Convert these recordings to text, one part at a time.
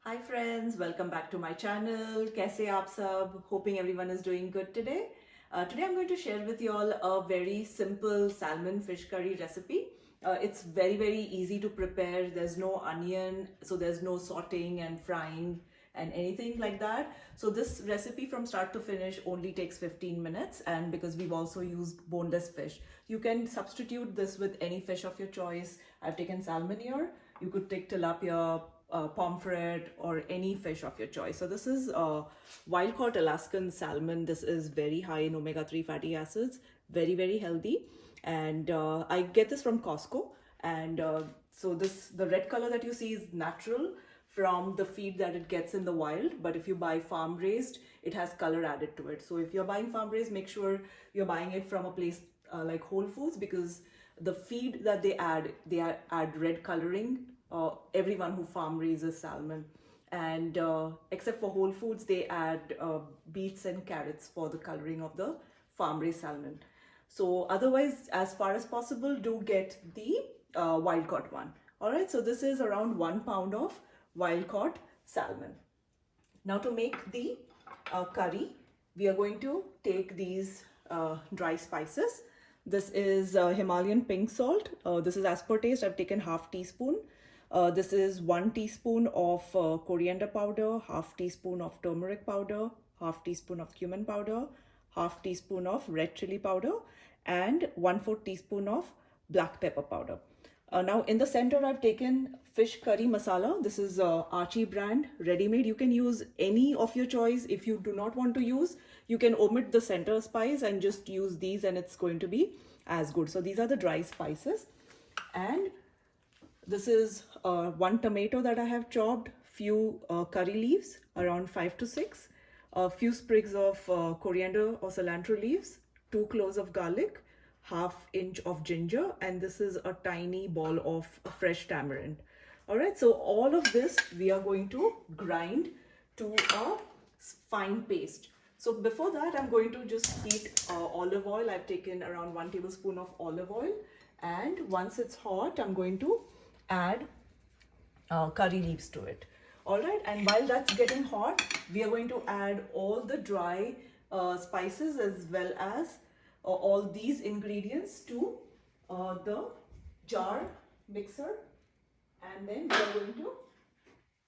Hi friends, welcome back to my channel. कैसे आप सब? Hoping everyone is doing good today. Today I'm going to share with you all a very simple salmon fish curry recipe. It's very easy to prepare. There's no onion, so there's no sauteing and frying and anything like that. So this recipe from start to finish only takes 15 minutes, and because we've also used boneless fish. You can substitute this with any fish of your choice. I've taken salmon here. You could take tilapia, pomfret, or any fish of your choice. So this is wild caught Alaskan salmon. This is very high in omega-3 fatty acids, very healthy. And I get this from Costco. And so the red color that you see is natural from the feed that it gets in the wild. But if you buy farm raised, it has color added to it. So if you're buying farm raised, make sure you're buying it from a place like Whole Foods, because the feed that they add red coloring. Everyone who farm raises salmon, and except for Whole Foods, they add beets and carrots for the coloring of the farm raised salmon. So otherwise, as far as possible, do get the wild caught one. All right, so this is around 1 pound of wild caught salmon. Now to make the curry, we are going to take these dry spices. This is Himalayan pink salt. This is as per taste. I've taken half teaspoon. This is 1 teaspoon of coriander powder, half teaspoon of turmeric powder, half teaspoon of cumin powder, half teaspoon of red chili powder, and 1/4 teaspoon of black pepper powder. Now in the center, I've taken fish curry masala. This is Archie brand, ready-made. You can use any of your choice. If you do not want to use, you can omit the center spice and just use these, and it's going to be as good. So these are the dry spices. And this is 1 tomato that I have chopped, few curry leaves, around 5 to 6, a few sprigs of coriander or cilantro leaves, 2 cloves of garlic, ½ inch of ginger, and this is a tiny ball of fresh tamarind. All right, so all of this we are going to grind to a fine paste. So before that, I'm going to just heat olive oil. I've taken around 1 tablespoon of olive oil, and once it's hot, I'm going to add curry leaves to it. All right, and while that's getting hot, we are going to add all the dry spices as well as all these ingredients to the jar mixer, and then we are going to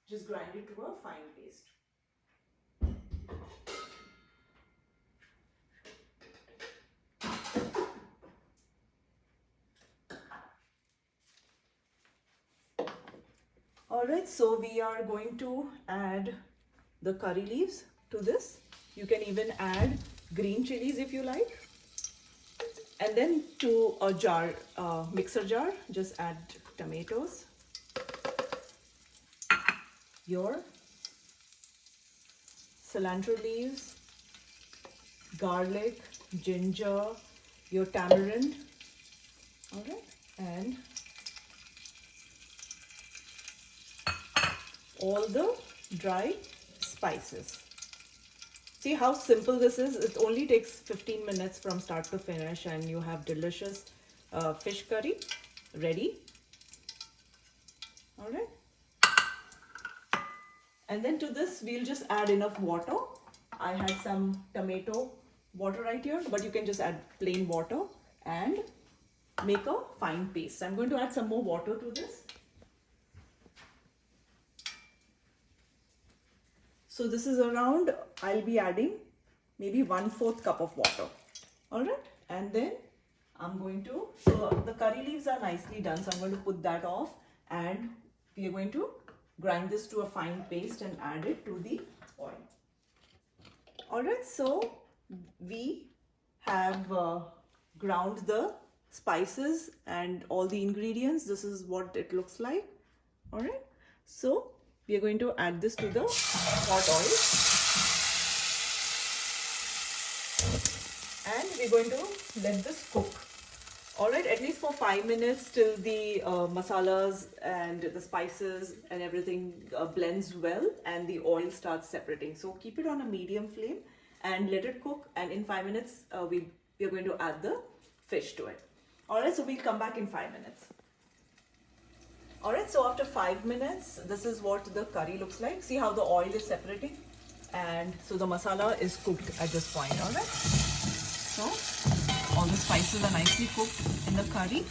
just grind it to a fine paste. Alright, so we are going to add the curry leaves to this. You can even add green chilies if you like. And then to a jar, mixer jar, just add tomatoes, your cilantro leaves, garlic, ginger, your tamarind, alright, and all the dry spices. See how simple this is? It only takes 15 minutes from start to finish, and you have delicious fish curry ready. All right. And then to this, we'll just add enough water. I had some tomato water right here, but you can just add plain water and make a fine paste. I'm going to add some more water to this. So this is around, I'll be adding maybe 1/4 cup of water. All right. And then I'm going to, so the curry leaves are nicely done. So I'm going to put that off, and we are going to grind this to a fine paste and add it to the oil. All right. So we have ground the spices and all the ingredients. This is what it looks like. All right. So we are going to add this to the hot oil, and we're going to let this cook. All right, at least for 5 minutes till the masalas and the spices and everything blends well and the oil starts separating. So keep it on a medium flame and let it cook. And in 5 minutes, we are going to add the fish to it. All right, so we'll come back in 5 minutes. Alright, so after 5 minutes, this is what the curry looks like. See how the oil is separating? And so the masala is cooked at this point, alright? So all the spices are nicely cooked in the curry,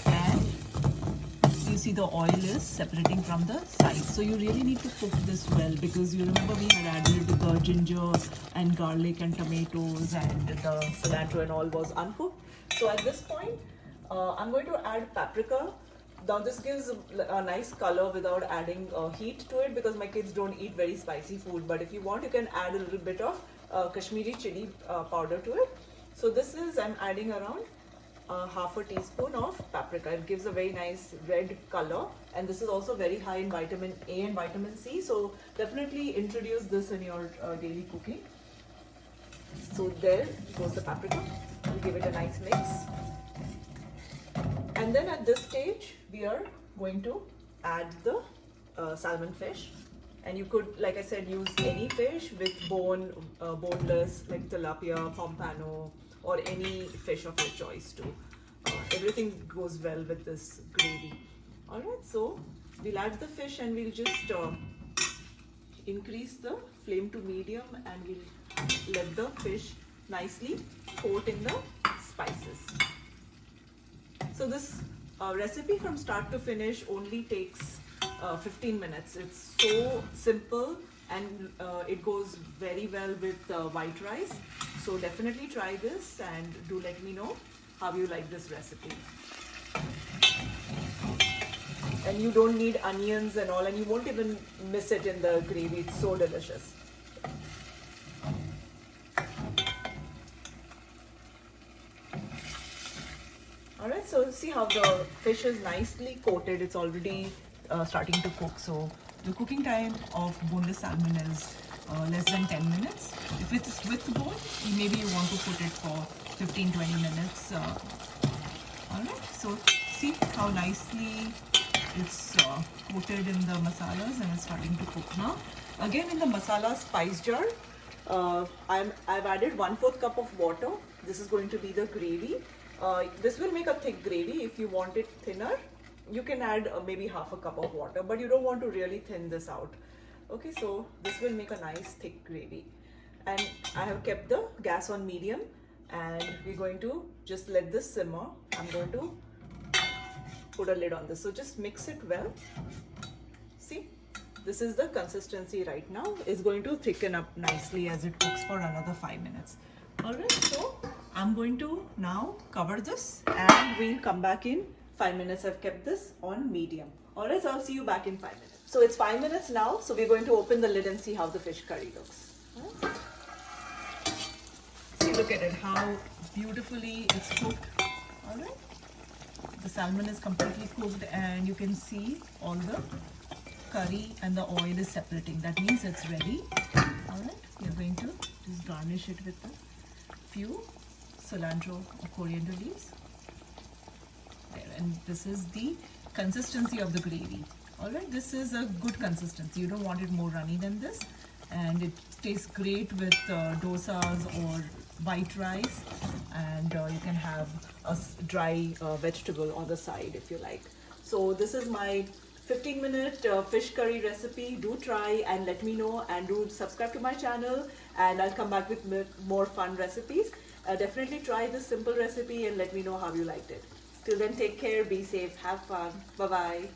and you see the oil is separating from the sides. So you really need to cook this well, because you remember we had added the ginger and garlic and tomatoes and the cilantro and all was uncooked. So at this point, I'm going to add paprika. Now this gives a nice color without adding heat to it, because my kids don't eat very spicy food. But if you want, you can add a little bit of Kashmiri chili powder to it. So this is, I'm adding around half a teaspoon of paprika. It gives a very nice red color, and this is also very high in vitamin A and vitamin C. So definitely introduce this in your daily cooking. So there goes the paprika. We'll give it a nice mix. And then at this stage, we are going to add the salmon fish. And you could, like I said, use any fish with boneless, like tilapia, pompano, or any fish of your choice too. Everything goes well with this gravy. Alright, so we'll add the fish and we'll just increase the flame to medium, and we'll let the fish nicely coat in the spices. So this recipe from start to finish only takes 15 minutes. It's so simple, and it goes very well with white rice. So definitely try this and do let me know how you like this recipe. And you don't need onions and all, and you won't even miss it in the gravy. It's so delicious. Alright, so see how the fish is nicely coated. It's already starting to cook. So the cooking time of boneless salmon is less than 10 minutes. If it's with bone, maybe you want to put it for 15-20 minutes. Alright, so see how nicely it's coated in the masalas, and it's starting to cook now. Again, in the masala spice jar, I've added 1/4 cup of water. This is going to be the gravy. This will make a thick gravy. If you want it thinner, you can add maybe half a cup of water, but you don't want to really thin this out. Okay, so this will make a nice thick gravy. And I have kept the gas on medium, and we're going to just let this simmer. I'm going to put a lid on this. So just mix it well. See, this is the consistency right now. It's going to thicken up nicely as it cooks for another 5 minutes. Alright, so I'm going to now cover this, and we'll come back in 5 minutes. I've kept this on medium. Alright, so I'll see you back in 5 minutes. So it's 5 minutes now, so we're going to open the lid and see how the fish curry looks. Right. See, look at it, how beautifully it's cooked. Alright, the salmon is completely cooked, and you can see all the curry and the oil is separating. That means it's ready. Alright, we're going to just garnish it with a few cilantro or coriander leaves. There, and this is the consistency of the gravy. Alright, this is a good consistency. You don't want it more runny than this, and it tastes great with dosas or white rice, and you can have a dry vegetable on the side if you like. So this is my 15-minute fish curry recipe. Do try and let me know, and do subscribe to my channel, and I'll come back with more fun recipes. Definitely try this simple recipe and let me know how you liked it. Till then, take care, be safe, have fun. Bye-bye.